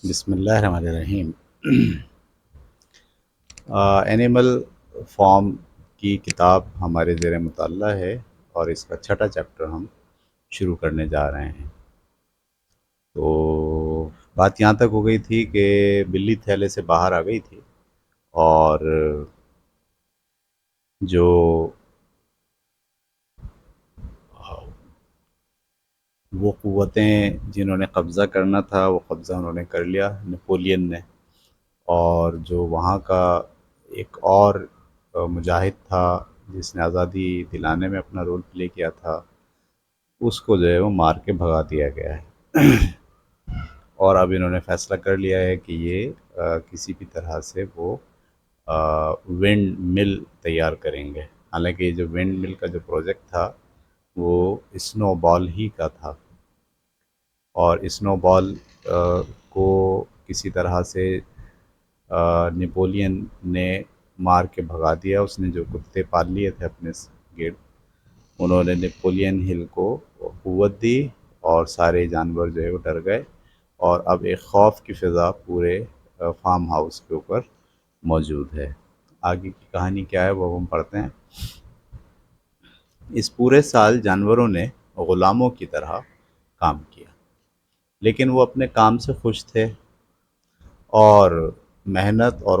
بسم اللہ الرحمن الرحیم۔ اینیمل فارم کی کتاب ہمارے زیر مطالعہ ہے اور اس کا چھٹا چیپٹر ہم شروع کرنے جا رہے ہیں۔ تو بات یہاں تک ہو گئی تھی کہ بلی تھیلے سے باہر آ گئی تھی اور جو وہ قوتیں جنہوں نے قبضہ کرنا تھا وہ قبضہ انہوں نے کر لیا، نپولین نے، اور جو وہاں کا ایک اور مجاہد تھا جس نے آزادی دلانے میں اپنا رول پلے کیا تھا، اس کو جو ہے وہ مار کے بھگا دیا گیا ہے۔ اور اب انہوں نے فیصلہ کر لیا ہے کہ یہ کسی بھی طرح سے وہ ونڈ مل تیار کریں گے۔ حالانکہ یہ جو ونڈ مل کا جو پروجیکٹ تھا وہ اسنو بال ہی کا تھا، اور اسنو بال کو کسی طرح سے نیپولین نے مار کے بھگا دیا۔ اس نے جو کتے پال لیے تھے اپنے گرد، انہوں نے نیپولین ہل کو قوت دی اور سارے جانور جو ہے وہ ڈر گئے، اور اب ایک خوف کی فضا پورے فارم ہاؤس کے اوپر موجود ہے۔ آگے کی کہانی کیا ہے وہ ہم پڑھتے ہیں۔ اس پورے سال جانوروں نے غلاموں کی طرح کام کیا، لیکن وہ اپنے کام سے خوش تھے اور محنت اور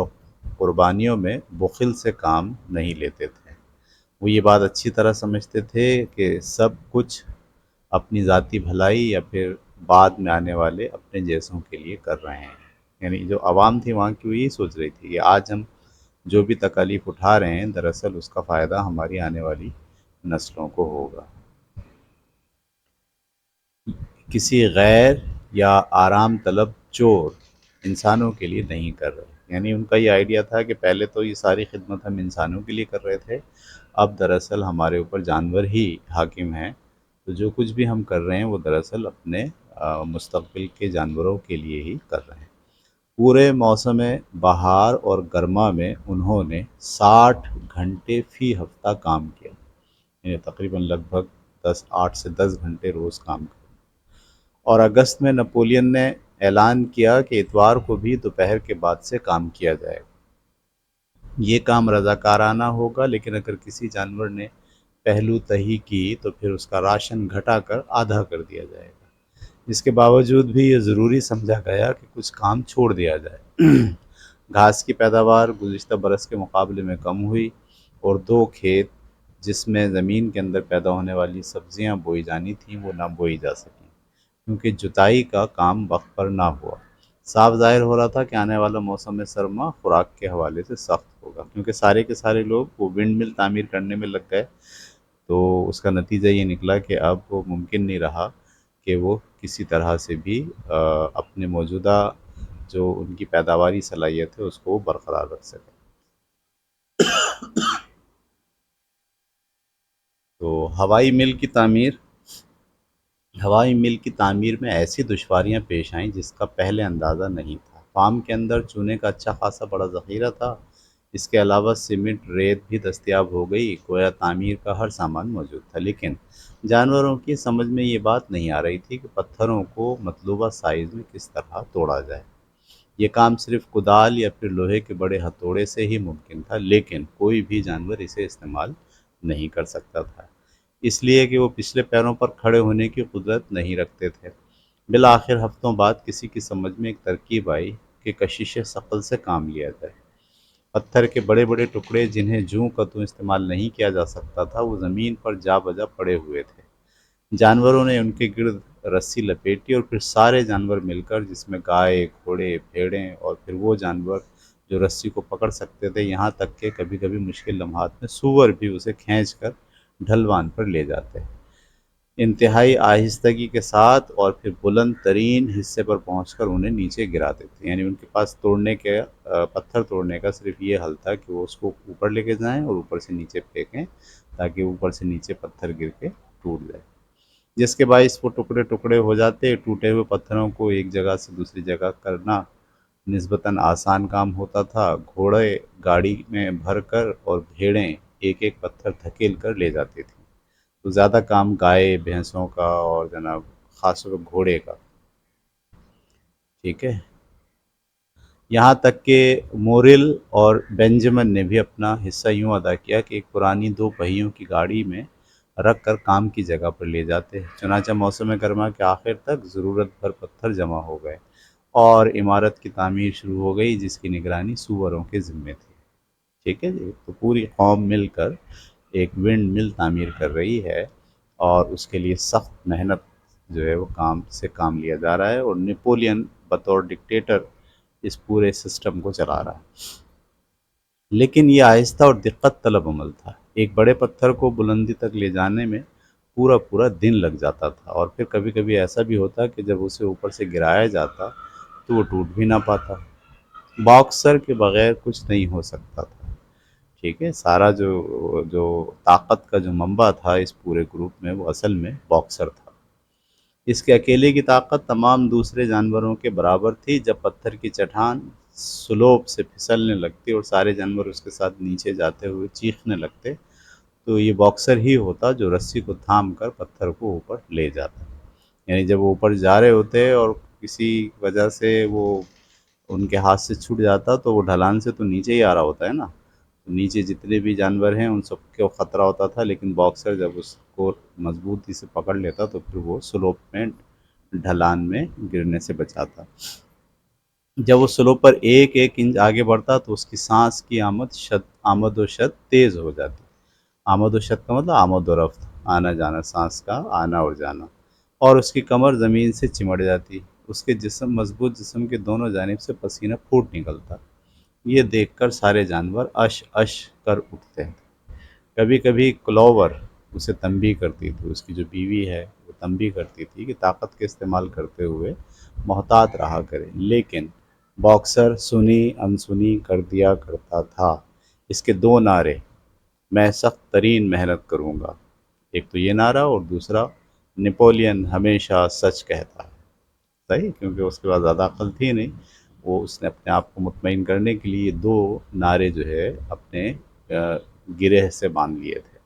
قربانیوں میں بخل سے کام نہیں لیتے تھے۔ وہ یہ بات اچھی طرح سمجھتے تھے کہ سب کچھ اپنی ذاتی بھلائی یا پھر بعد میں آنے والے اپنے جیسوں کے لیے کر رہے ہیں۔ یعنی جو عوام تھی وہاں کی وہ یہی سوچ رہی تھی کہ آج ہم جو بھی تکالیف اٹھا رہے ہیں دراصل اس کا فائدہ ہماری آنے والی نسلوں کو ہوگا۔ کسی غیر یا آرام طلب چور انسانوں کے لیے نہیں کر رہے۔ یعنی ان کا یہ آئیڈیا تھا کہ پہلے تو یہ ساری خدمت ہم انسانوں کے لیے کر رہے تھے، اب دراصل ہمارے اوپر جانور ہی حاکم ہیں، تو جو کچھ بھی ہم کر رہے ہیں وہ دراصل اپنے مستقبل کے جانوروں کے لیے ہی کر رہے ہیں۔ پورے موسم بہار اور گرما میں انہوں نے 60 گھنٹے فی ہفتہ کام کیا، یعنی تقریباً لگ بھگ 8 سے 10 گھنٹے روز کام کیا۔ اور اگست میں نپولین نے اعلان کیا کہ اتوار کو بھی دوپہر کے بعد سے کام کیا جائے گا۔ یہ کام رضاکارانہ ہوگا، لیکن اگر کسی جانور نے پہلو تہی کی تو پھر اس کا راشن گھٹا کر آدھا کر دیا جائے گا۔ اس کے باوجود بھی یہ ضروری سمجھا گیا کہ کچھ کام چھوڑ دیا جائے۔ گھاس کی پیداوار گزشتہ برس کے مقابلے میں کم ہوئی، اور 2 کھیت جس میں زمین کے اندر پیدا ہونے والی سبزیاں بوئی جانی تھیں وہ نہ بوئی جا سکیں، کیونکہ جتائی کا کام وقت پر نہ ہوا۔ صاف ظاہر ہو رہا تھا کہ آنے والا موسم سرما خوراک کے حوالے سے سخت ہوگا، کیونکہ سارے کے سارے لوگ وہ ونڈ مل تعمیر کرنے میں لگ گئے۔ تو اس کا نتیجہ یہ نکلا کہ اب وہ ممکن نہیں رہا کہ وہ کسی طرح سے بھی اپنے موجودہ جو ان کی پیداواری صلاحیت ہے اس کو برقرار رکھ سکے۔ تو ہوائی مل کی تعمیر میں ایسی دشواریاں پیش آئیں جس کا پہلے اندازہ نہیں تھا۔ فارم کے اندر چونے کا اچھا خاصا بڑا ذخیرہ تھا، اس کے علاوہ سیمنٹ ریت بھی دستیاب ہو گئی، گویا تعمیر کا ہر سامان موجود تھا۔ لیکن جانوروں کی سمجھ میں یہ بات نہیں آ رہی تھی کہ پتھروں کو مطلوبہ سائز میں کس طرح توڑا جائے۔ یہ کام صرف کدال یا پھر لوہے کے بڑے ہتھوڑے سے ہی ممکن تھا، لیکن کوئی بھی جانور اسے استعمال نہیں کر سکتا تھا، اس لیے کہ وہ پچھلے پیروں پر کھڑے ہونے کی قدرت نہیں رکھتے تھے۔ بالآخر ہفتوں بعد کسی کی سمجھ میں ایک ترکیب آئی کہ کشش ثقل سے کام لیا جائے۔ پتھر کے بڑے بڑے ٹکڑے جنہیں جوں کا توں استعمال نہیں کیا جا سکتا تھا وہ زمین پر جا بجا پڑے ہوئے تھے۔ جانوروں نے ان کے گرد رسی لپیٹی، اور پھر سارے جانور مل کر، جس میں گائے، گھوڑے، بھیڑیں اور پھر وہ جانور جو رسی کو پکڑ سکتے تھے، یہاں تک کہ کبھی کبھی مشکل لمحات میں سور بھی اسے کھینچ کر ڈھلوان پر لے جاتے، انتہائی آہستگی کے ساتھ، اور پھر بلند ترین حصے پر پہنچ کر انہیں نیچے گرا دیتے۔ یعنی ان کے پاس پتھر توڑنے کا صرف یہ حل تھا کہ وہ اس کو اوپر لے کے جائیں اور اوپر سے نیچے پھینکیں، تاکہ اوپر سے نیچے پتھر گر کے ٹوٹ جائے، جس کے باعث وہ ٹکڑے ٹکڑے ہو جاتے۔ ٹوٹے ہوئے پتھروں کو ایک جگہ سے دوسری جگہ کرنا نسبتاً آسان کام ہوتا تھا۔ گھوڑے گاڑی میں بھر کر اور بھیڑیں ایک ایک پتھر دھکیل کر لے جاتی تھیں، تو زیادہ کام گائے بھینسوں کا اور جناب خاص طور پر گھوڑے کا، ٹھیک ہے۔ یہاں تک کہ مورل اور بینجمن نے بھی اپنا حصہ یوں ادا کیا کہ ایک پرانی 2 پہیوں کی گاڑی میں رکھ کر کام کی جگہ پر لے جاتے، چنانچہ موسم گرما کے آخر تک ضرورت بھر پتھر جمع ہو گئے اور عمارت کی تعمیر شروع ہو گئی، جس کی نگرانی سووروں کے ذمے تھی۔ ٹھیک ہے جی، تو پوری قوم مل کر ایک ونڈ مل تعمیر کر رہی ہے، اور اس کے لیے سخت محنت جو ہے وہ کام لیا جا رہا ہے، اور نیپولین بطور ڈکٹیٹر اس پورے سسٹم کو چلا رہا ہے۔ لیکن یہ آہستہ اور دقت طلب عمل تھا، ایک بڑے پتھر کو بلندی تک لے جانے میں پورا پورا دن لگ جاتا تھا، اور پھر کبھی کبھی ایسا بھی ہوتا کہ جب اسے اوپر سے گرایا جاتا تو وہ ٹوٹ بھی نہ پاتا۔ باکسر کے بغیر کچھ نہیں ہو سکتا تھا۔ ٹھیک ہے، سارا جو طاقت کا جو منبع تھا اس پورے گروپ میں، وہ اصل میں باکسر تھا۔ اس کے اکیلے کی طاقت تمام دوسرے جانوروں کے برابر تھی۔ جب پتھر کی چٹان سلوپ سے پھسلنے لگتی اور سارے جانور اس کے ساتھ نیچے جاتے ہوئے چیخنے لگتے، تو یہ باکسر ہی ہوتا جو رسی کو تھام کر پتھر کو اوپر لے جاتا۔ یعنی جب وہ اوپر جا رہے ہوتے اور کسی وجہ سے وہ ان کے ہاتھ سے چھوٹ جاتا، تو وہ ڈھلان سے تو نیچے ہی آ رہا ہوتا ہے نا، تو نیچے جتنے بھی جانور ہیں ان سب کو خطرہ ہوتا تھا، لیکن باکسر جب اس کو مضبوطی سے پکڑ لیتا تو پھر وہ سلوپ میں ڈھلان میں گرنے سے بچاتا۔ جب وہ سلوپ پر ایک ایک انچ آگے بڑھتا تو اس کی سانس کی آمد و شد تیز ہو جاتی۔ آمد و شد کا مطلب آمد و رفت، آنا جانا، سانس کا آنا اور جانا، اور اس کی کمر زمین سے چمٹ جاتی۔ اس کے مضبوط جسم کے دونوں جانب سے پسینہ پھوٹ نکلتا۔ یہ دیکھ کر سارے جانور اش اش کر اٹھتے ہیں۔ کبھی کبھی کلوور اسے تنبیہ کرتی تھی، اس کی جو بیوی ہے وہ تنبیہ کرتی تھی کہ طاقت کے استعمال کرتے ہوئے محتاط رہا کرے، لیکن باکسر سنی انسنی کر دیا کرتا تھا۔ اس کے 2 نعرے، میں سخت ترین محنت کروں گا، ایک تو یہ نعرہ، اور دوسرا نیپولین ہمیشہ سچ کہتا ہے۔ صحیح، کیونکہ اس کے بعد زیادہ عقل تھی نہیں، وہ اس نے اپنے آپ کو مطمئن کرنے کے لیے 2 نعرے جو ہے اپنے گرہ سے باندھ لیے تھے۔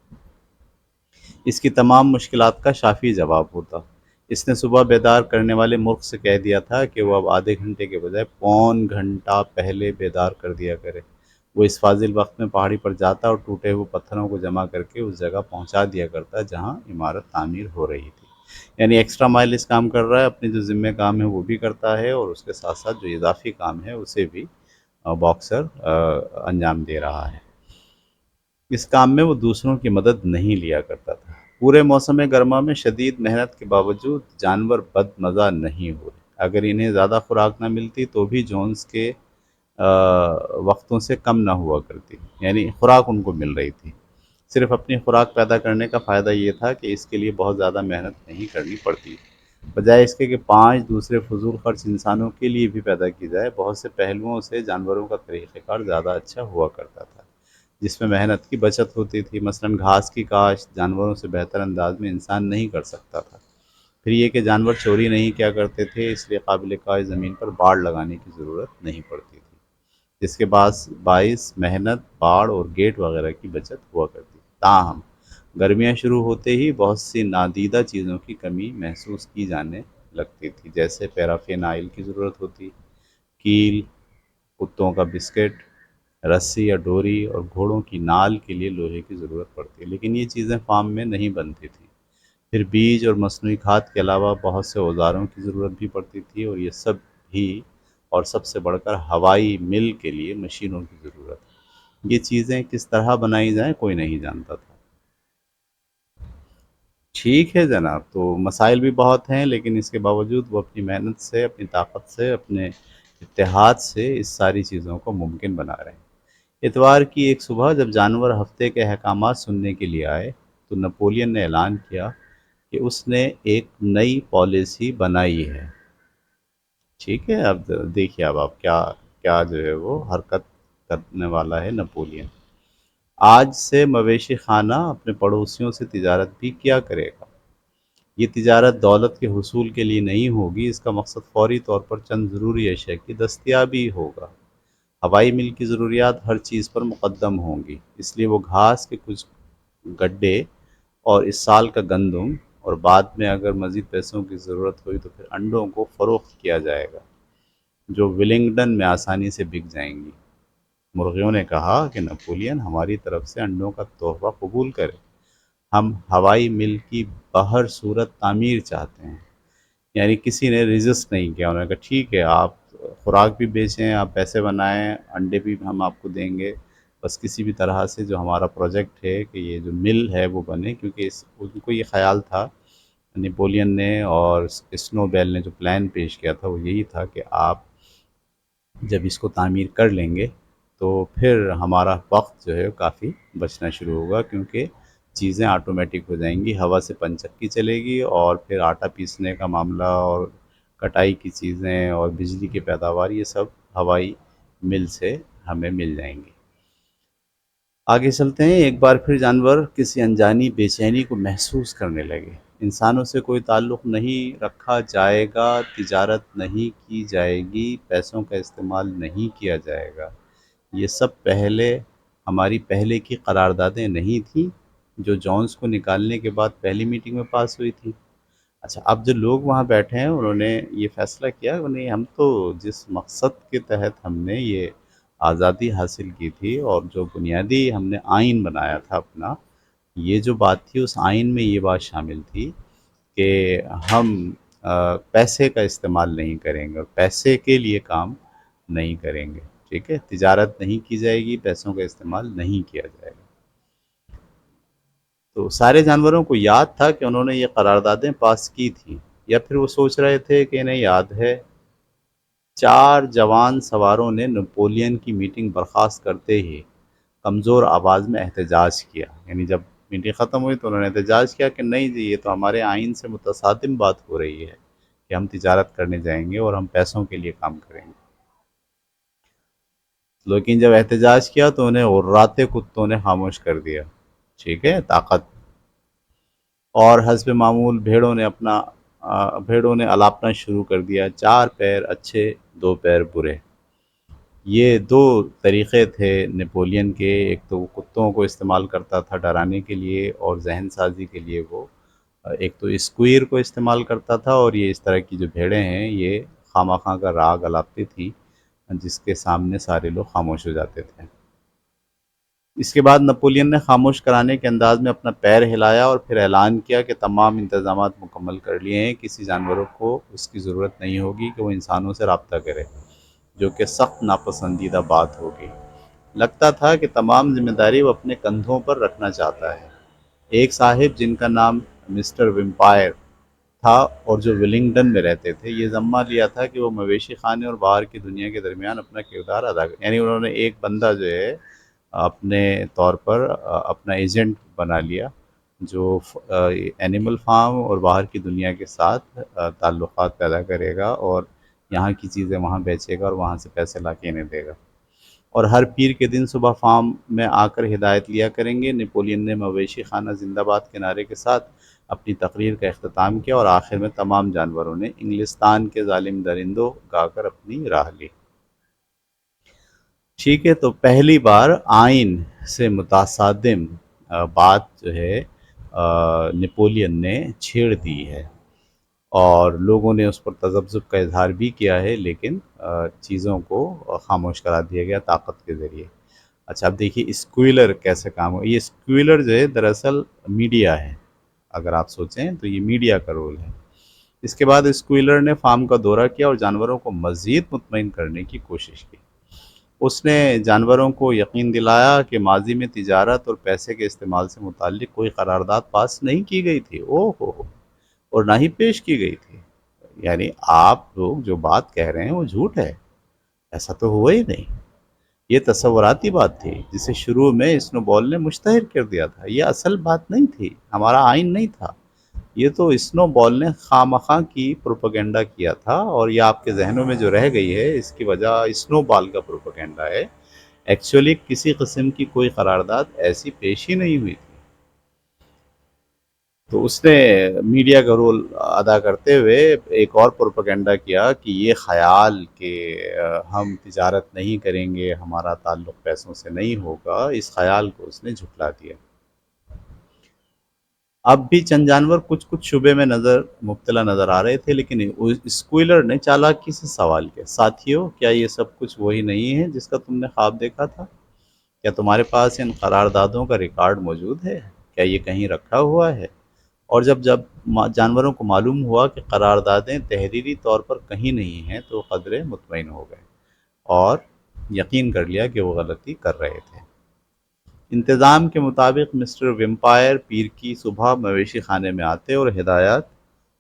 اس کی تمام مشکلات کا شافی جواب ہوتا۔ اس نے صبح بیدار کرنے والے مرغ سے کہہ دیا تھا کہ وہ اب آدھے گھنٹے کے بجائے پون گھنٹہ پہلے بیدار کر دیا کرے۔ وہ اس فاضل وقت میں پہاڑی پر جاتا اور ٹوٹے ہوئے پتھروں کو جمع کر کے اس جگہ پہنچا دیا کرتا جہاں عمارت تعمیر ہو رہی تھی۔ یعنی ایکسٹرا مائل اس کام کر رہا ہے، اپنے جو ذمہ کام ہے وہ بھی کرتا ہے، اور اس کے ساتھ ساتھ جو اضافی کام ہے اسے بھی باکسر انجام دے رہا ہے۔ اس کام میں وہ دوسروں کی مدد نہیں لیا کرتا تھا۔ پورے موسم گرما میں شدید محنت کے باوجود جانور بد مزہ نہیں ہوئے۔ اگر انہیں زیادہ خوراک نہ ملتی تو بھی جونز کے وقتوں سے کم نہ ہوا کرتی، یعنی خوراک ان کو مل رہی تھی۔ صرف اپنی خوراک پیدا کرنے کا فائدہ یہ تھا کہ اس کے لیے بہت زیادہ محنت نہیں کرنی پڑتی، بجائے اس کے کہ 5 دوسرے فضول خرچ انسانوں کے لیے بھی پیدا کی جائے۔ بہت سے پہلوؤں سے جانوروں کا طریقہ کار زیادہ اچھا ہوا کرتا تھا، جس میں محنت کی بچت ہوتی تھی۔ مثلاً گھاس کی کاشت جانوروں سے بہتر انداز میں انسان نہیں کر سکتا تھا۔ پھر یہ کہ جانور چوری نہیں کیا کرتے تھے، اس لیے قابل کاشت زمین پر باڑ لگانے کی ضرورت نہیں پڑتی تھی، جس کے باعث محنت، باڑ اور گیٹ وغیرہ کی بچت ہوا کرتی۔ تاہم گرمیاں شروع ہوتے ہی بہت سی نادیدہ چیزوں کی کمی محسوس کی جانے لگتی تھی، جیسے پیرافین آئل کی ضرورت ہوتی، کیل، کتوں کا بسکٹ، رسی یا ڈوری، اور گھوڑوں کی نال کے لیے لوہے کی ضرورت پڑتی، لیکن یہ چیزیں فارم میں نہیں بنتی تھیں۔ پھر بیج اور مصنوعی کھاد کے علاوہ بہت سے اوزاروں کی ضرورت بھی پڑتی تھی، اور یہ سب بھی، اور سب سے بڑھ کر ہوائی مل کے لیے مشینوں کی ضرورت۔ یہ چیزیں کس طرح بنائی جائیں کوئی نہیں جانتا تھا۔ ٹھیک ہے جناب، تو مسائل بھی بہت ہیں، لیکن اس کے باوجود وہ اپنی محنت سے، اپنی طاقت سے، اپنے اتحاد سے اس ساری چیزوں کو ممکن بنا رہے ہیں۔ اتوار کی ایک صبح جب جانور ہفتے کے احکامات سننے کے لیے آئے تو نپولین نے اعلان کیا کہ اس نے ایک نئی پالیسی بنائی ہے۔ ٹھیک ہے، اب دیکھیے اب آپ کیا کیا جو ہے وہ حرکت کرنے والا ہے نپولین۔ آج سے مویشی خانہ اپنے پڑوسیوں سے تجارت بھی کیا کرے گا۔ یہ تجارت دولت کے حصول کے لیے نہیں ہوگی، اس کا مقصد فوری طور پر چند ضروری اشیاء کی دستیابی ہوگا۔ ہوائی مل کی ضروریات ہر چیز پر مقدم ہوں گی، اس لیے وہ گھاس کے کچھ گڈھے اور اس سال کا گندم، اور بعد میں اگر مزید پیسوں کی ضرورت ہوئی تو پھر انڈوں کو فروخت کیا جائے گا۔ جو ولنگڈن میں آسانی سے بک جائیں گی۔ مرغیوں نے کہا کہ نپولین ہماری طرف سے انڈوں کا تحفہ قبول کرے، ہم ہوائی مل کی بہر صورت تعمیر چاہتے ہیں۔ یعنی کسی نے ریزسٹ نہیں کیا، انہوں نے کہا ٹھیک ہے، آپ خوراک بھی بیچیں، آپ پیسے بنائیں، انڈے بھی ہم آپ کو دیں گے، بس کسی بھی طرح سے جو ہمارا پروجیکٹ ہے کہ یہ جو مل ہے وہ بنے، کیونکہ ان کو یہ خیال تھا نپولین نے اور اسنو بیل نے جو پلان پیش کیا تھا وہ یہی تھا کہ آپ جب اس کو تعمیر کر لیں گے تو پھر ہمارا وقت جو ہے کافی بچنا شروع ہوگا، کیونکہ چیزیں آٹومیٹک ہو جائیں گی، ہوا سے پنچکی چلے گی اور پھر آٹا پیسنے کا معاملہ اور کٹائی کی چیزیں اور بجلی کی پیداوار یہ سب ہوائی مل سے ہمیں مل جائیں گی۔ آگے چلتے ہیں۔ ایک بار پھر جانور کسی انجانی بے چینی کو محسوس کرنے لگے۔ انسانوں سے کوئی تعلق نہیں رکھا جائے گا، تجارت نہیں کی جائے گی، پیسوں کا استعمال نہیں کیا جائے گا، یہ سب ہماری پہلے کی قراردادیں نہیں تھیں جو جونز کو نکالنے کے بعد پہلی میٹنگ میں پاس ہوئی تھی۔ اچھا، اب جو لوگ وہاں بیٹھے ہیں انہوں نے یہ فیصلہ کیا کہ نہیں، ہم تو جس مقصد کے تحت ہم نے یہ آزادی حاصل کی تھی اور جو بنیادی ہم نے آئین بنایا تھا اپنا، یہ جو بات تھی اس آئین میں یہ بات شامل تھی کہ ہم پیسے کا استعمال نہیں کریں گے اور پیسے کے لیے کام نہیں کریں گے، ٹھیک ہے، تجارت نہیں کی جائے گی، پیسوں کا استعمال نہیں کیا جائے گا۔ تو سارے جانوروں کو یاد تھا کہ انہوں نے یہ قراردادیں پاس کی تھیں، یا پھر وہ سوچ رہے تھے کہ انہیں یاد ہے۔ 4 جوان سواروں نے نپولین کی میٹنگ برخاست کرتے ہی کمزور آواز میں احتجاج کیا، یعنی جب میٹنگ ختم ہوئی تو انہوں نے احتجاج کیا کہ نہیں جی، یہ تو ہمارے آئین سے متصادم بات ہو رہی ہے کہ ہم تجارت کرنے جائیں گے اور ہم پیسوں کے لیے کام کریں گے۔ لیکن جب احتجاج کیا تو انہیں غراتے کتوں نے خاموش کر دیا، ٹھیک ہے، طاقت۔ اور حسب معمول بھیڑوں نے الاپنا شروع کر دیا، 4 پیر اچھے 2 پیر برے۔ یہ 2 طریقے تھے نپولین کے، ایک تو وہ کتوں کو استعمال کرتا تھا ڈرانے کے لیے اور ذہن سازی کے لیے، وہ ایک تو اسکوئر کو استعمال کرتا تھا، اور یہ اس طرح کی جو بھیڑیں ہیں یہ خواہ خواہ کا راگ الاپتی تھیں جس کے سامنے سارے لوگ خاموش ہو جاتے تھے۔ اس کے بعد نپولین نے خاموش کرانے کے انداز میں اپنا پیر ہلایا اور پھر اعلان کیا کہ تمام انتظامات مکمل کر لیے ہیں، کسی جانوروں کو اس کی ضرورت نہیں ہوگی کہ وہ انسانوں سے رابطہ کرے، جو کہ سخت ناپسندیدہ بات ہوگی۔ لگتا تھا کہ تمام ذمہ داری وہ اپنے کندھوں پر رکھنا چاہتا ہے۔ ایک صاحب جن کا نام مسٹر ویمپائر تھا اور جو ولنگڈن میں رہتے تھے، یہ ذمہ لیا تھا کہ وہ مویشی خانے اور باہر کی دنیا کے درمیان اپنا کردار ادا کرے، یعنی انہوں نے ایک بندہ جو ہے اپنے طور پر اپنا ایجنٹ بنا لیا، جو اینیمل فارم اور باہر کی دنیا کے ساتھ تعلقات پیدا کرے گا اور یہاں کی چیزیں وہاں بیچے گا اور وہاں سے پیسے لا کے انہیں دے گا، اور ہر پیر کے دن صبح فارم میں آ کر ہدایت لیا کریں گے۔ نپولین نے مویشی خانہ زندہ باد کے نعرے کے ساتھ اپنی تقریر کا اختتام کیا اور آخر میں تمام جانوروں نے انگلستان کے ظالم درندوں گا کر اپنی راہ لی۔ ٹھیک ہے، تو پہلی بار آئین سے متصادم بات جو ہے نپولین نے چھیڑ دی ہے اور لوگوں نے اس پر تذبذب کا اظہار بھی کیا ہے، لیکن چیزوں کو خاموش کرا دیا گیا طاقت کے ذریعے۔ اچھا، اب دیکھیے اسکویلر کیسے کام ہو۔ یہ اسکویلر جو ہے دراصل میڈیا ہے، اگر آپ سوچیں تو یہ میڈیا کا رول ہے۔ اس کے بعد اسکویلر نے فارم کا دورہ کیا اور جانوروں کو مزید مطمئن کرنے کی کوشش کی۔ اس نے جانوروں کو یقین دلایا کہ ماضی میں تجارت اور پیسے کے استعمال سے متعلق کوئی قرارداد پاس نہیں کی گئی تھی، اور نہ ہی پیش کی گئی تھی۔ یعنی آپ لوگ جو بات کہہ رہے ہیں وہ جھوٹ ہے، ایسا تو ہوا ہی نہیں، یہ تصوراتی بات تھی جسے شروع میں اسنو بال نے مشتہر کر دیا تھا، یہ اصل بات نہیں تھی، ہمارا آئین نہیں تھا، یہ تو اسنو بال نے خواہ مخواہ کی پروپیگنڈا کیا تھا، اور یہ آپ کے ذہنوں میں جو رہ گئی ہے اس کی وجہ اسنو بال کا پروپیگنڈا ہے۔ ایکچولی کسی قسم کی کوئی قرارداد ایسی پیش ہی نہیں ہوئی تھی۔ تو اس نے میڈیا کا رول ادا کرتے ہوئے ایک اور پروپیگنڈا کیا کہ یہ خیال کہ ہم تجارت نہیں کریں گے، ہمارا تعلق پیسوں سے نہیں ہوگا، اس خیال کو اس نے جھٹلا دیا۔ اب بھی چند جانور کچھ کچھ شبے میں مبتلا نظر آ رہے تھے، لیکن اسکویلر نے چالاکی سے سوال کیا، ساتھیو کیا یہ سب کچھ وہی نہیں ہے جس کا تم نے خواب دیکھا تھا؟ کیا تمہارے پاس ان قراردادوں کا ریکارڈ موجود ہے؟ کیا یہ کہیں رکھا ہوا ہے؟ اور جب جانوروں کو معلوم ہوا کہ قراردادیں تحریری طور پر کہیں نہیں ہیں تو وہ قدرے مطمئن ہو گئے اور یقین کر لیا کہ وہ غلطی کر رہے تھے۔ انتظام کے مطابق مسٹر ویمپائر پیر کی صبح مویشی خانے میں آتے اور ہدایات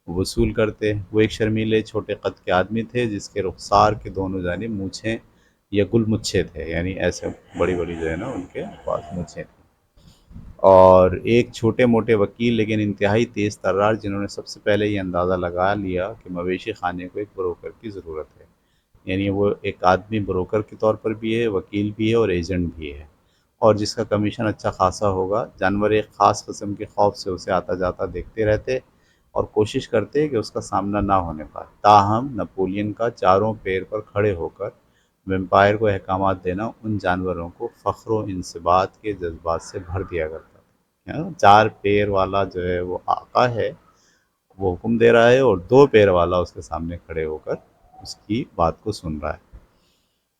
وصول کرتے۔ وہ ایک شرمیلے چھوٹے قد کے آدمی تھے جس کے رخسار کے دونوں جانب مونچھیں یا گل مچھے تھے، یعنی ایسے بڑی بڑی جو ہے نا ان کے پاس مونچھیں تھیں، اور ایک چھوٹے موٹے وکیل لیکن انتہائی تیز ترار، جنہوں نے سب سے پہلے یہ اندازہ لگا لیا کہ مویشی خانے کو ایک بروکر کی ضرورت ہے، یعنی وہ ایک آدمی بروکر کے طور پر بھی ہے، وکیل بھی ہے اور ایجنٹ بھی ہے، اور جس کا کمیشن اچھا خاصا ہوگا۔ جانور ایک خاص قسم کے خوف سے اسے آتا جاتا دیکھتے رہتے اور کوشش کرتے کہ اس کا سامنا نہ ہونے پائے۔ تاہم نپولین کا چاروں پیر پر کھڑے ہو کر ویمپائر کو احکامات دینا ان جانوروں کو فخر و انصباط کے جذبات سے بھر دیا کرتا تھا۔ چار پیر والا جو ہے وہ آقا ہے، وہ حکم دے رہا ہے، اور دو پیر والا اس کے سامنے کھڑے ہو کر اس کی بات کو سن رہا ہے،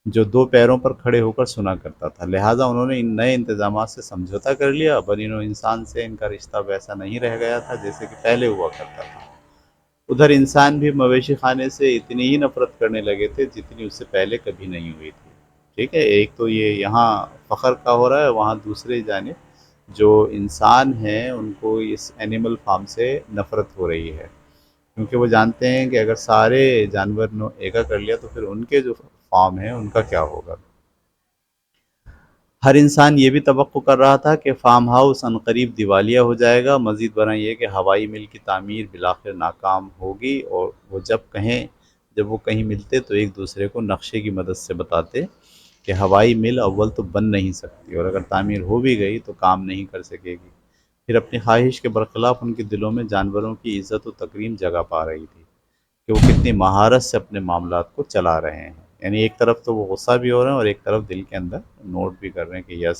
جو دو پیروں پر کھڑے ہو کر سنا کرتا تھا۔ لہٰذا انہوں نے ان نئے انتظامات سے سمجھوتا کر لیا۔ بنی نوع انسان سے ان کا رشتہ ویسا نہیں رہ گیا تھا جیسے کہ پہلے ہوا کرتا تھا۔ ادھر انسان بھی مویشی خانے سے اتنی ہی نفرت کرنے لگے تھے جتنی اس سے پہلے کبھی نہیں ہوئی تھی۔ ٹھیک ہے، ایک تو یہ یہاں فخر کا ہو رہا ہے، وہاں دوسری جانب جو انسان ہیں ان کو اس اینیمل فارم سے نفرت ہو رہی ہے، کیونکہ وہ جانتے ہیں کہ اگر سارے جانور نے ایکا کر لیا تو پھر ان کے جو فارم ہیں ان کا کیا ہوگا۔ ہر انسان یہ بھی توقع کر رہا تھا کہ فارم ہاؤس عنقریب دیوالیہ ہو جائے گا۔ مزید برآں یہ کہ ہوائی مل کی تعمیر بالآخر ناکام ہوگی، اور وہ جب وہ کہیں ملتے تو ایک دوسرے کو نقشے کی مدد سے بتاتے کہ ہوائی مل اول تو بن نہیں سکتی، اور اگر تعمیر ہو بھی گئی تو کام نہیں کر سکے گی۔ پھر اپنی خواہش کے برخلاف ان کے دلوں میں جانوروں کی عزت و تکریم جگہ پا رہی تھی کہ وہ کتنی مہارت سے اپنے معاملات کو چلا رہے ہیں، یعنی ایک طرف تو وہ غصہ بھی ہو رہے ہیں اور ایک طرف دل کے اندر نوٹ بھی کر رہے ہیں کہ یس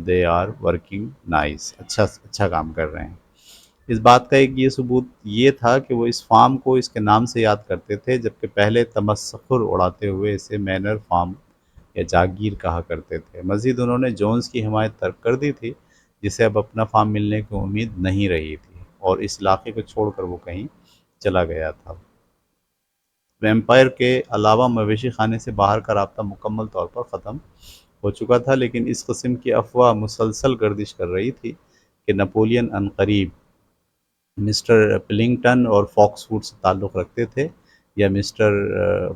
دے آر ورکنگ نائس، اچھا کام کر رہے ہیں۔ اس بات کا ایک یہ ثبوت یہ تھا کہ وہ اس فارم کو اس کے نام سے یاد کرتے تھے، جبکہ پہلے تمسخر اڑاتے ہوئے اسے مینر فارم یا جاگیر کہا کرتے تھے۔ مزید انہوں نے جونز کی حمایت ترک کر دی تھی، جسے اب اپنا فارم ملنے کی امید نہیں رہی تھی، اور اس علاقے کو چھوڑ کر وہ کہیں چلا گیا تھا۔ ویمپائر کے علاوہ مویشی خانے سے باہر کا رابطہ مکمل طور پر ختم ہو چکا تھا، لیکن اس قسم کی افواہ مسلسل گردش کر رہی تھی کہ نپولین عنقریب مسٹر پلنگٹن اور فاکس فوڈ سے تعلق رکھتے تھے، یا مسٹر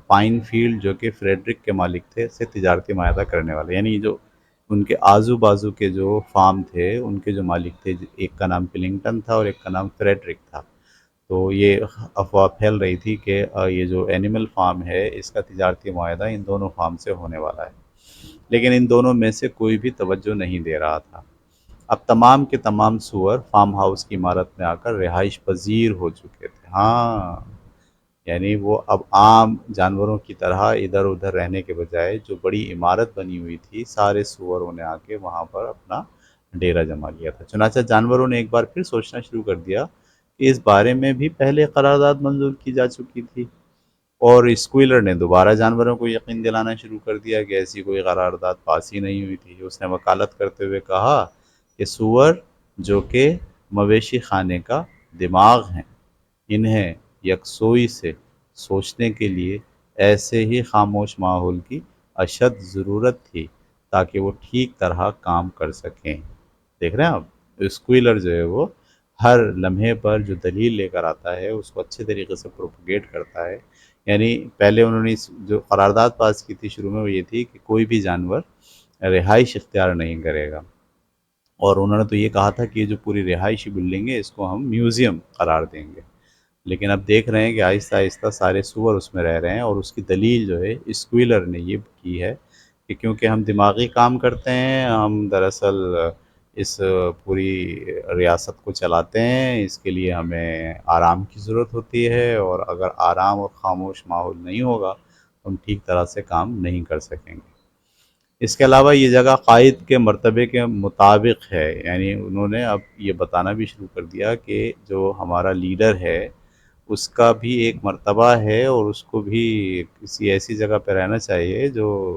پائن فیلڈ جو کہ فریڈرک کے مالک تھے سے تجارتی معاہدہ کرنے والے، یعنی جو ان کے آزو بازو کے جو فارم تھے ان کے جو مالک تھے، ایک کا نام پلنگٹن تھا اور ایک کا نام فریڈرک تھا۔ تو یہ افواہ پھیل رہی تھی کہ یہ جو اینیمل فارم ہے اس کا تجارتی معاہدہ ان دونوں فارم سے ہونے والا ہے، لیکن ان دونوں میں سے کوئی بھی توجہ نہیں دے رہا تھا۔ اب تمام کے تمام سور فارم ہاؤس کی عمارت میں آ کر رہائش پذیر ہو چکے تھے۔ ہاں، یعنی وہ اب عام جانوروں کی طرح ادھر ادھر رہنے کے بجائے جو بڑی عمارت بنی ہوئی تھی، سارے سوروں نے آ کے وہاں پر اپنا ڈیرا جما لیا تھا۔ چنانچہ جانوروں نے ایک بار پھر سوچنا شروع کر دیا کہ اس بارے میں بھی پہلے قرارداد منظور کی جا چکی تھی، اور اسکویلر نے دوبارہ جانوروں کو یقین دلانا شروع کر دیا کہ ایسی کوئی قرارداد پاس ہی نہیں ہوئی تھی۔ اس نے وکالت کرتے ہوئے کہا کہ سور جو کہ مویشی خانے کا دماغ ہیں، انہیں یکسوئی سے سوچنے کے لیے ایسے ہی خاموش ماحول کی اشد ضرورت تھی تاکہ وہ ٹھیک طرح کام کر سکیں۔ دیکھ رہے ہیں آپ، اسکویلر جو ہے وہ ہر لمحے پر جو دلیل لے کر آتا ہے اس کو اچھے طریقے سے پروپگیٹ کرتا ہے۔ یعنی پہلے انہوں نے جو قرارداد پاس کی تھی شروع میں وہ یہ تھی کہ کوئی بھی جانور رہائش اختیار نہیں کرے گا، اور انہوں نے تو یہ کہا تھا کہ یہ جو پوری رہائشی بلڈنگ ہے اس کو ہم میوزیم قرار دیں گے، لیکن اب دیکھ رہے ہیں کہ آہستہ آہستہ سارے سور اس میں رہ رہے ہیں، اور اس کی دلیل جو ہے اسکویلر نے یہ کی ہے کہ کیونکہ ہم دماغی کام کرتے ہیں، ہم دراصل اس پوری ریاست کو چلاتے ہیں، اس کے لیے ہمیں آرام کی ضرورت ہوتی ہے، اور اگر آرام اور خاموش ماحول نہیں ہوگا تو ہم ٹھیک طرح سے کام نہیں کر سکیں گے۔ اس کے علاوہ یہ جگہ قائد کے مرتبے کے مطابق ہے، یعنی انہوں نے اب یہ بتانا بھی شروع کر دیا کہ جو ہمارا لیڈر ہے اس کا بھی ایک مرتبہ ہے، اور اس کو بھی کسی ایسی جگہ پہ رہنا چاہیے جو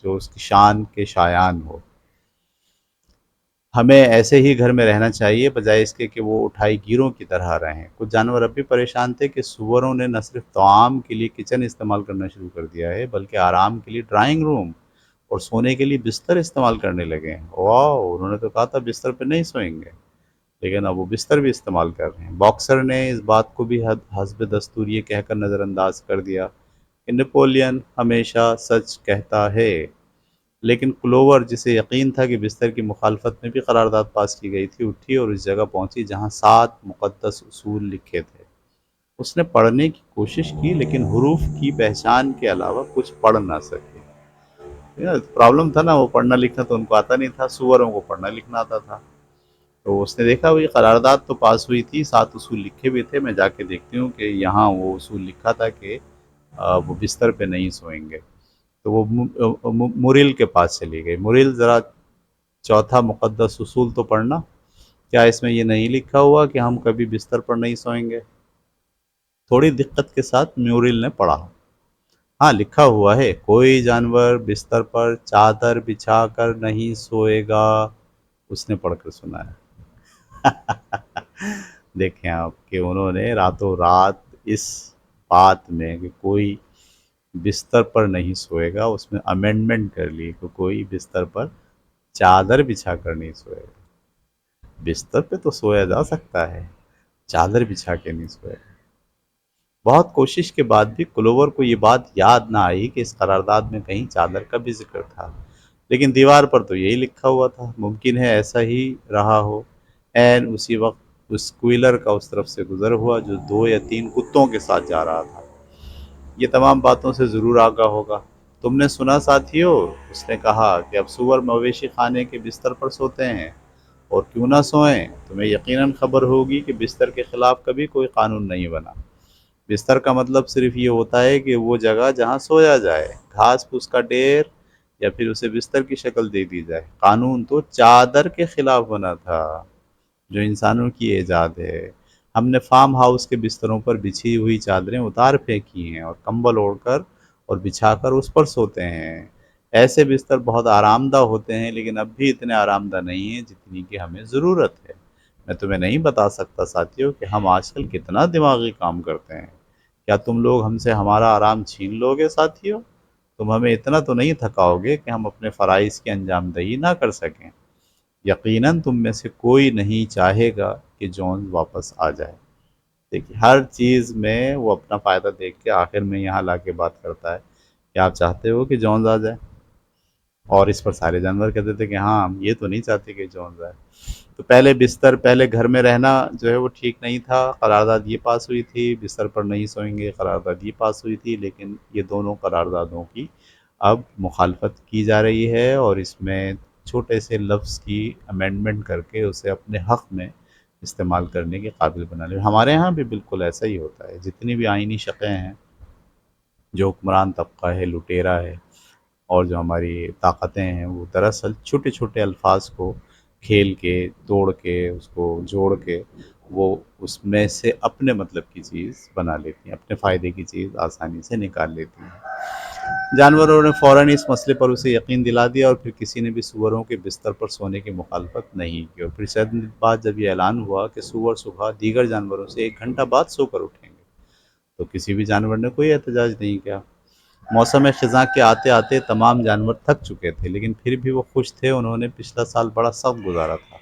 جو اس کی شان کے شایان ہو۔ ہمیں ایسے ہی گھر میں رہنا چاہیے بجائے اس کے کہ وہ اٹھائی گیروں کی طرح رہیں۔ کچھ جانور اب بھی پریشان تھے کہ سوروں نے نہ صرف طعام کے لیے کچن استعمال کرنا شروع کر دیا ہے بلکہ آرام کے لیے ڈرائنگ روم اور سونے کے لیے بستر استعمال کرنے لگے ہیں۔ واو، انہوں نے تو کہا تھا بستر پہ نہیں سوئیں گے، لیکن اب وہ بستر بھی استعمال کر رہے ہیں۔ باکسر نے اس بات کو بھی حسب دستور یہ کہہ کر نظر انداز کر دیا کہ نپولین ہمیشہ سچ کہتا ہے، لیکن کلوور جسے یقین تھا کہ بستر کی مخالفت میں بھی قرارداد پاس کی گئی تھی، اٹھی اور اس جگہ پہنچی جہاں 7 مقدس اصول لکھے تھے۔ اس نے پڑھنے کی کوشش کی لیکن حروف کی پہچان کے علاوہ کچھ پڑھ نہ سکی۔ پرابلم تھا نا، وہ پڑھنا لکھنا تو ان کو آتا نہیں تھا، سوروں کو پڑھنا لکھنا آتا تھا۔ تو اس نے دیکھا وہ یہ قرارداد تو پاس ہوئی تھی، 7 اصول لکھے بھی تھے، میں جا کے دیکھتی ہوں کہ یہاں وہ اصول لکھا تھا کہ وہ بستر پہ نہیں سوئیں گے۔ تو وہ مریل کے پاس چلی گئی۔ مریل، ذرا چوتھا مقدس اصول تو پڑھنا، کیا اس میں یہ نہیں لکھا ہوا کہ ہم کبھی بستر پر نہیں سوئیں گے؟ تھوڑی دقت کے ساتھ میوریل نے پڑھا، ہاں لکھا ہوا ہے، کوئی جانور بستر پر چادر بچھا کر نہیں سوئے گا۔ اس نے پڑھ کر سنایا۔ دیکھیں آپ کہ انہوں نے راتوں رات اس بات میں کہ کوئی بستر پر نہیں سوئے گا اس میں امینڈمنٹ کر لی کہ کوئی بستر پر چادر بچھا کر نہیں سوئے گا۔ بستر پہ تو سویا جا سکتا ہے، چادر بچھا کے نہیں سوئے گا۔ بہت کوشش کے بعد بھی کلوور کو یہ بات یاد نہ آئی کہ اس قرارداد میں کہیں چادر کا بھی ذکر تھا، لیکن دیوار پر تو یہی لکھا ہوا تھا۔ ممکن ہے ایسا ہی رہا ہو۔ عین اسی وقت اس کوئلر کا اس طرف سے گزر ہوا جو 2 یا 3 کتوں کے ساتھ جا رہا تھا۔ یہ تمام باتوں سے ضرور آگاہ ہوگا۔ تم نے سنا ساتھیو، اس نے کہا کہ اب سور مویشی خانے کے بستر پر سوتے ہیں، اور کیوں نہ سوئیں؟ تمہیں یقیناً خبر ہوگی کہ بستر کے خلاف کبھی کوئی قانون نہیں بنا۔ بستر کا مطلب صرف یہ ہوتا ہے کہ وہ جگہ جہاں سویا جائے، گھاس پھوس کا ڈھیر، یا پھر اسے بستر کی شکل دے دی جائے۔ قانون تو چادر کے خلاف بنا تھا جو انسانوں کی ایجاد ہے۔ ہم نے فارم ہاؤس کے بستروں پر بچھی ہوئی چادریں اتار پھینکی ہیں اور کمبل اوڑھ کر اور بچھا کر اس پر سوتے ہیں۔ ایسے بستر بہت آرام دہ ہوتے ہیں لیکن اب بھی اتنے آرام دہ نہیں ہیں جتنی کہ ہمیں ضرورت ہے۔ میں تمہیں نہیں بتا سکتا ساتھیوں کہ ہم آج کل کتنا دماغی کام کرتے ہیں۔ کیا تم لوگ ہم سے ہمارا آرام چھین لو گے ساتھیوں؟ تم ہمیں اتنا تو نہیں تھکاؤ گے کہ ہم اپنے فرائض کی انجام دہی نہ کر سکیں۔ یقیناً تم میں سے کوئی نہیں چاہے گا کہ جونز واپس آ جائے۔ دیکھیے، ہر چیز میں وہ اپنا فائدہ دیکھ کے آخر میں یہاں لا کے بات کرتا ہے کہ آپ چاہتے ہو کہ جونز آ جائے، اور اس پر سارے جانور کہتے تھے کہ ہاں ہم یہ تو نہیں چاہتے کہ جونز آئے۔ تو پہلے بستر، پہلے گھر میں رہنا جو ہے وہ ٹھیک نہیں تھا، قرارداد یہ پاس ہوئی تھی، بستر پر نہیں سوئیں گے قرارداد یہ پاس ہوئی تھی، لیکن یہ دونوں قراردادوں کی اب مخالفت کی جا رہی ہے، اور اس میں چھوٹے سے لفظ کی امینڈمنٹ کر کے اسے اپنے حق میں استعمال کرنے کے قابل بنا لے۔ ہمارے ہاں بھی بالکل ایسا ہی ہوتا ہے، جتنی بھی آئینی شقیں ہیں، جو حکمران طبقہ ہے، لٹیرا ہے، اور جو ہماری طاقتیں ہیں، وہ دراصل چھوٹے چھوٹے الفاظ کو کھیل کے، توڑ کے، اس کو جوڑ کے، وہ اس میں سے اپنے مطلب کی چیز بنا لیتی ہیں، اپنے فائدے کی چیز آسانی سے نکال لیتی ہیں۔ جانوروں نے فوراً اس مسئلے پر اسے یقین دلا دیا، اور پھر کسی نے بھی سوروں کے بستر پر سونے کی مخالفت نہیں کی۔ اور پھر چند دن بعد جب یہ اعلان ہوا کہ سور صبح دیگر جانوروں سے 1 گھنٹہ بعد سو کر اٹھیں گے، تو کسی بھی جانور نے کوئی احتجاج نہیں کیا۔ موسم خزاں کے آتے آتے تمام جانور تھک چکے تھے، لیکن پھر بھی وہ خوش تھے۔ انہوں نے پچھلا سال بڑا سخت گزارا تھا۔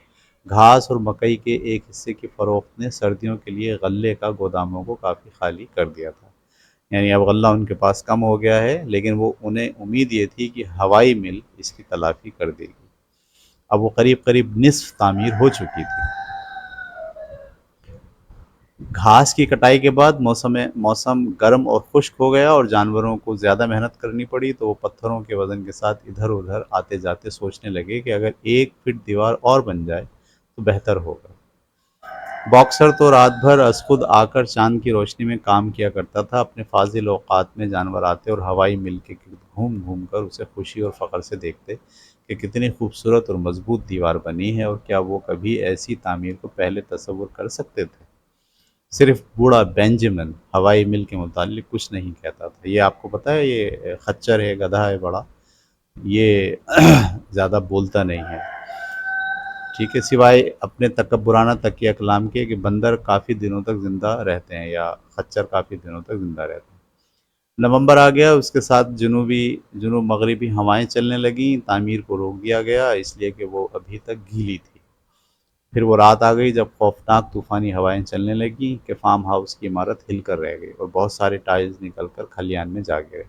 گھاس اور مکئی کے ایک حصے کی فروخت نے سردیوں کے لیے غلے کا گوداموں کو کافی خالی کر دیا تھا، یعنی اب غلہ ان کے پاس کم ہو گیا ہے، لیکن وہ انہیں امید یہ تھی کہ ہوائی مل اس کی تلافی کر دے گی۔ اب وہ قریب قریب نصف تعمیر ہو چکی تھی۔ گھاس کی کٹائی کے بعد موسم گرم اور خشک ہو گیا، اور جانوروں کو زیادہ محنت کرنی پڑی، تو وہ پتھروں کے وزن کے ساتھ ادھر ادھر آتے جاتے سوچنے لگے کہ اگر 1 فٹ دیوار اور بن جائے تو بہتر ہوگا۔ باکسر تو رات بھر از خود آ کر چاند کی روشنی میں کام کیا کرتا تھا۔ اپنے فاضل اوقات میں جانور آتے اور ہوائی مل کے گرد گھوم گھوم کر اسے خوشی اور فخر سے دیکھتے کہ کتنی خوبصورت اور مضبوط دیوار بنی ہے، اور کیا وہ کبھی ایسی تعمیر کو پہلے تصور کر سکتے تھے۔ صرف بوڑھا بینجامن ہوائی مل کے متعلق کچھ نہیں کہتا تھا۔ یہ آپ کو پتہ ہے، یہ خچر ہے، گدھا ہے بڑا، یہ زیادہ بولتا نہیں ہے، ٹھیک ہے، سوائے اپنے تکبرانہ تکیہ کلام کے کہ بندر کافی دنوں تک زندہ رہتے ہیں، یا خچر کافی دنوں تک زندہ رہتے ہیں۔ نومبر آ گیا، اس کے ساتھ جنوب مغربی ہوائیں چلنے لگیں۔ تعمیر کو روک دیا گیا اس لیے کہ وہ ابھی تک گیلی تھی۔ پھر وہ رات آ گئی جب خوفناک طوفانی ہوائیں چلنے لگیں کہ فارم ہاؤس کی عمارت ہل کر رہ گئی اور بہت سارے ٹائلز نکل کر کھلیان میں جا گرے۔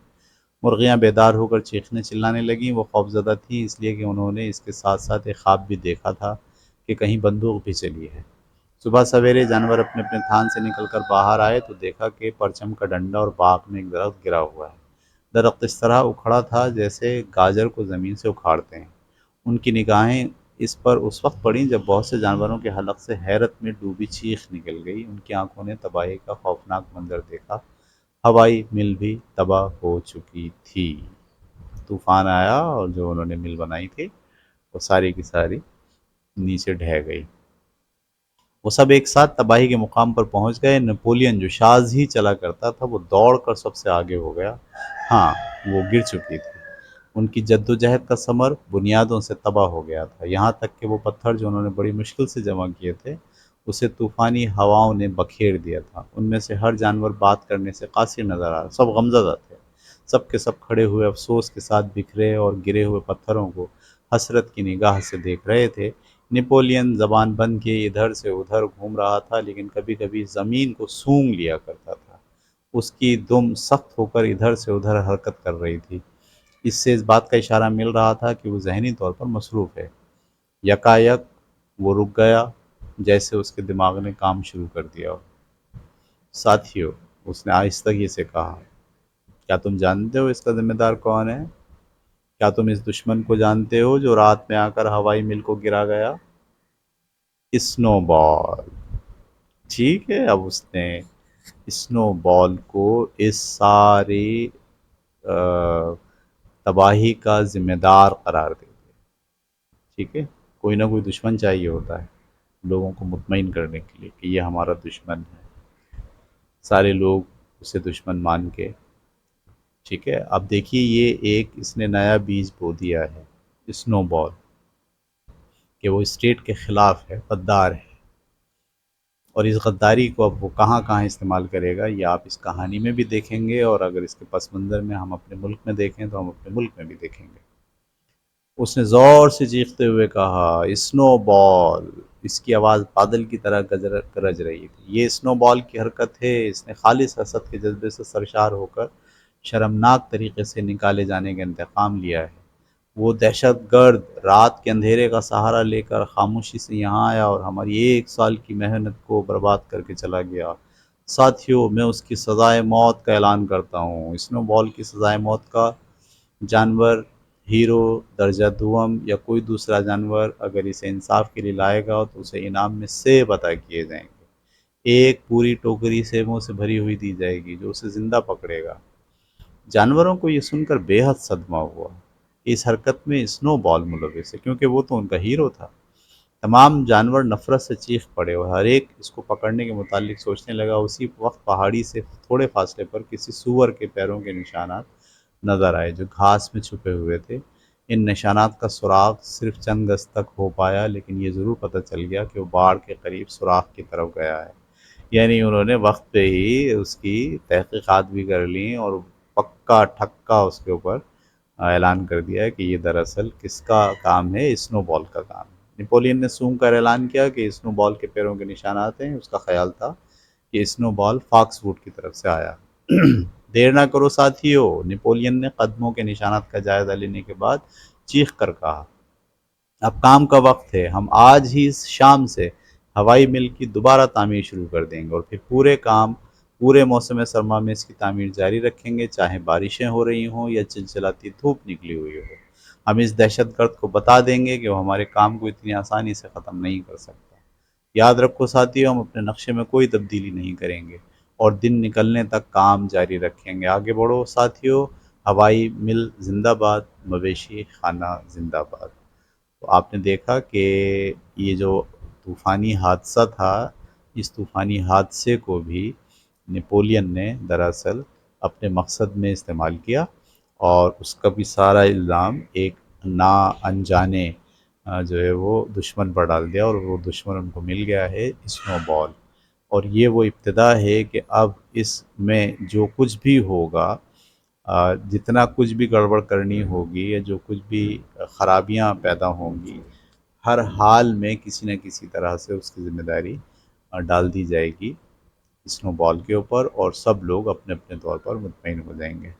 مرغیاں بیدار ہو کر چیخنے چلانے لگیں۔ وہ خوفزدہ تھیں اس لیے کہ انہوں نے اس کے ساتھ ساتھ ایک خواب بھی دیکھا تھا کہ کہیں بندوق بھی چلی ہے۔ صبح سویرے جانور اپنے اپنے تھان سے نکل کر باہر آئے تو دیکھا کہ پرچم کا ڈنڈا اور باغ میں ایک درخت گرا ہوا ہے۔ درخت اس طرح اکھڑا تھا جیسے گاجر کو زمین سے اکھاڑتے ہیں۔ ان کی نگاہیں اس پر اس وقت پڑیں جب بہت سے جانوروں کے حلق سے حیرت میں ڈوبی چیخ نکل گئی۔ ان کی آنکھوں نے تباہی کا خوفناک منظر دیکھا۔ ہوائی مل بھی تباہ ہو چکی تھی۔ طوفان آیا اور جو انہوں نے مل بنائی تھی وہ ساری کی ساری نیچے ڈھہ گئی۔ وہ سب ایک ساتھ تباہی کے مقام پر پہنچ گئے۔ نپولین جو شاذ ہی چلا کرتا تھا وہ دوڑ کر سب سے آگے ہو گیا۔ ہاں، وہ گر چکی تھی۔ ان کی جد و جہد کا ثمر بنیادوں سے تباہ ہو گیا تھا، یہاں تک کہ وہ پتھر جو انہوں نے بڑی مشکل سے جمع کیے تھے اسے طوفانی ہواؤں نے بکھیر دیا تھا۔ ان میں سے ہر جانور بات کرنے سے قاصر نظر آ رہا، سب غمزدہ تھے۔ سب کے سب کھڑے ہوئے افسوس کے ساتھ بکھرے اور گرے ہوئے پتھروں کو حسرت کی نگاہ سے دیکھ رہے تھے۔ نپولین زبان بند کیے ادھر سے ادھر گھوم رہا تھا، لیکن کبھی کبھی زمین کو سونگھ لیا کرتا تھا۔ اس کی دم سخت ہو کر ادھر سے ادھر حرکت کر رہی تھی۔ اس سے اس بات کا اشارہ مل رہا تھا کہ وہ ذہنی طور پر مصروف ہے۔ یکایک وہ رک گیا، جیسے اس کے دماغ نے کام شروع کر دیا ہو۔ ساتھیو، اس نے آہستگی سے کہا، کیا تم جانتے ہو اس کا ذمہ دار کون ہے؟ کیا تم اس دشمن کو جانتے ہو جو رات میں آ کر ہوائی مل کو گرا گیا؟ اسنو بال۔ ٹھیک ہے، اب اس نے اسنو بال کو اس ساری تباہی کا ذمہ دار قرار دے دیا۔ ٹھیک ہے، کوئی نہ کوئی دشمن چاہیے ہوتا ہے لوگوں کو مطمئن کرنے کے لیے کہ یہ ہمارا دشمن ہے۔ سارے لوگ اسے دشمن مان کے، ٹھیک ہے، اب دیکھیے یہ ایک اس نے نیا بیج بو دیا ہے، اسنو بال، کہ وہ اسٹیٹ کے خلاف ہے، غدار ہے، اور اس غداری کو اب وہ کہاں کہاں استعمال کرے گا یہ آپ اس کہانی میں بھی دیکھیں گے، اور اگر اس کے پس منظر میں ہم اپنے ملک میں دیکھیں تو ہم اپنے ملک میں بھی دیکھیں گے۔ اس نے زور سے چیختے ہوئے کہا، اسنو بال۔ اس کی آواز بادل کی طرح گرج رہی تھی۔ یہ اسنو بال کی حرکت ہے۔ اس نے خالص حسد کے جذبے سے سرشار ہو کر شرمناک طریقے سے نکالے جانے کا انتقام لیا ہے۔ وہ دہشت گرد رات کے اندھیرے کا سہارا لے کر خاموشی سے یہاں آیا اور ہماری 1 سال کی محنت کو برباد کر کے چلا گیا۔ ساتھیو، میں اس کی سزائے موت کا اعلان کرتا ہوں۔ اسنو بال کی سزائے موت کا جانور، ہیرو درجہ دوم یا کوئی دوسرا جانور اگر اسے انصاف کے لیے لائے گا تو اسے انعام میں سیب عطا کیے جائیں گے۔ ایک پوری ٹوکری سیبوں سے بھری ہوئی دی جائے گی جو اسے زندہ پکڑے گا۔ جانوروں کو یہ سن کر بے حد صدمہ ہوا۔ اس حرکت میں اسنو بال ملوث ہے کیونکہ وہ تو ان کا ہیرو تھا۔ تمام جانور نفرت سے چیخ پڑے اور ہر ایک اس کو پکڑنے کے متعلق سوچنے لگا۔ اسی وقت پہاڑی سے تھوڑے فاصلے پر کسی سور کے پیروں کے نشانات نظر آئے جو گھاس میں چھپے ہوئے تھے۔ ان نشانات کا سراغ صرف چند گز تک ہو پایا، لیکن یہ ضرور پتہ چل گیا کہ وہ باڑ کے قریب سوراخ کی طرف گیا ہے۔ یعنی انہوں نے وقت پہ ہی اس کی تحقیقات بھی کر لیں اور پکا ٹھکا اس کے اوپر اعلان کر دیا ہے کہ یہ دراصل کس کا کام ہے، اسنو بال کا کام ہے۔ نپولین نے سونگ کر اعلان کیا کہ اسنو بال کے پیروں کے نشانات ہیں۔ اس کا خیال تھا کہ اسنو بال فاکس ووڈ کی طرف سے آیا۔ دیر نہ کرو ساتھیو، نپولین نے قدموں کے نشانات کا جائزہ لینے کے بعد چیخ کر کہا، اب کام کا وقت ہے۔ ہم آج ہی شام سے ہوائی مل کی دوبارہ تعمیر شروع کر دیں گے اور پھر پورے موسم سرما میں اس کی تعمیر جاری رکھیں گے، چاہے بارشیں ہو رہی ہوں یا چلچلاتی دھوپ نکلی ہوئی ہو۔ ہم اس دہشت گرد کو بتا دیں گے کہ وہ ہمارے کام کو اتنی آسانی سے ختم نہیں کر سکتا۔ یاد رکھو ساتھیوں، ہم اپنے نقشے میں کوئی تبدیلی نہیں کریں گے اور دن نکلنے تک کام جاری رکھیں گے۔ آگے بڑھو ساتھیوں، ہوائی مل زندہ باد، مویشی خانہ زندہ باد۔ تو آپ نے دیکھا کہ یہ جو طوفانی حادثہ تھا، اس طوفانی حادثے کو بھی نپولین نے دراصل اپنے مقصد میں استعمال کیا، اور اس کا بھی سارا الزام ایک نا انجانے جو ہے وہ دشمن پر ڈال دیا، اور وہ دشمن ان کو مل گیا ہے اسنو بال۔ اور یہ وہ ابتدا ہے کہ اب اس میں جو کچھ بھی ہوگا، جتنا کچھ بھی گڑبڑ کرنی ہوگی یا جو کچھ بھی خرابیاں پیدا ہوں گی، ہر حال میں کسی نہ کسی طرح سے اس کی ذمہ داری ڈال دی جائے گی اسنو بال کے اوپر، اور سب لوگ اپنے اپنے طور پر مطمئن ہو جائیں گے۔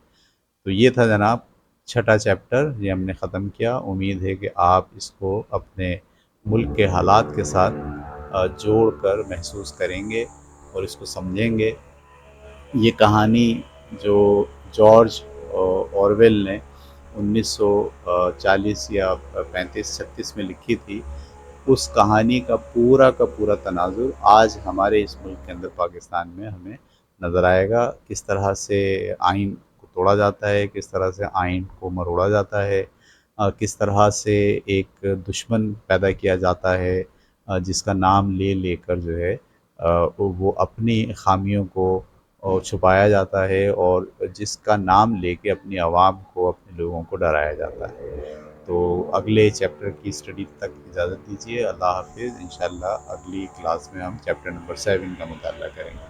تو یہ تھا جناب چھٹا چیپٹر، یہ ہم نے ختم کیا۔ امید ہے کہ آپ اس کو اپنے ملک کے حالات کے ساتھ جوڑ کر محسوس کریں گے اور اس کو سمجھیں گے۔ یہ کہانی جو جارج اورویل نے 1940 یا 35-36 میں لکھی تھی، اس کہانی کا پورا تناظر آج ہمارے اس ملک کے اندر پاکستان میں ہمیں نظر آئے گا۔ کس طرح سے آئین کو توڑا جاتا ہے، کس طرح سے آئین کو مروڑا جاتا ہے، کس طرح سے ایک دشمن پیدا کیا جاتا ہے جس کا نام لے لے کر جو ہے وہ اپنی خامیوں کو چھپایا جاتا ہے، اور جس کا نام لے کے اپنی عوام کو، اپنے لوگوں کو ڈرایا جاتا ہے۔ تو اگلے چیپٹر کی اسٹڈی تک اجازت دیجیے۔ اللہ حافظ۔ انشاءاللہ اگلی کلاس میں ہم چیپٹر نمبر 7 کا مطالعہ کریں گے۔